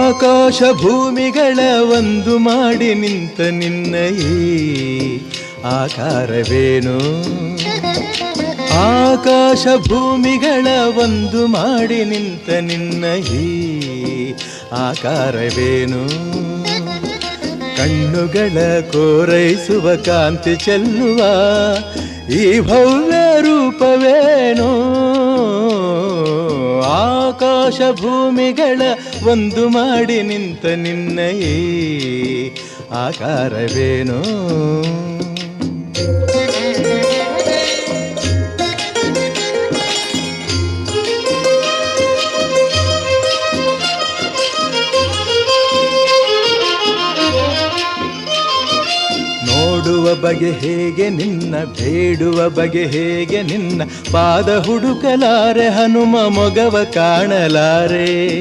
ಆಕಾಶ ಭೂಮಿಗಳ ಒಂದು ಮಾಡಿ ನಿಂತ ನಿನ್ನ ಈ ಆಕಾರವೇನು? ಆಕಾಶ ಭೂಮಿಗಳ ಒಂದು ಮಾಡಿ ನಿಂತ ನಿನ್ನ ಈ ಆಕಾರವೇನು? ಕಣ್ಣುಗಳ ಕೋರೈಸುವ ಕಾಂತಿ ಚೆಲ್ಲುವ ಈ ಭವ್ಯ ರೂಪವೇನು? ಆಕಾಶ ಭೂಮಿಗಳ ಒಂದು ಮಾಡಿ ನಿಂತ ನಿನ್ನ ಈ ಆಕಾರವೇನು? ನೋಡುವ ಬಗೆ ಹೇಗೆ ನಿನ್ನ, ಬೇಡುವ ಬಗೆ ಹೇಗೆ ನಿನ್ನ, ಪಾದ ಹುಡುಕಲಾರೆ ಹನುಮ ಮೊಗವ ಕಾಣಲಾರೆ.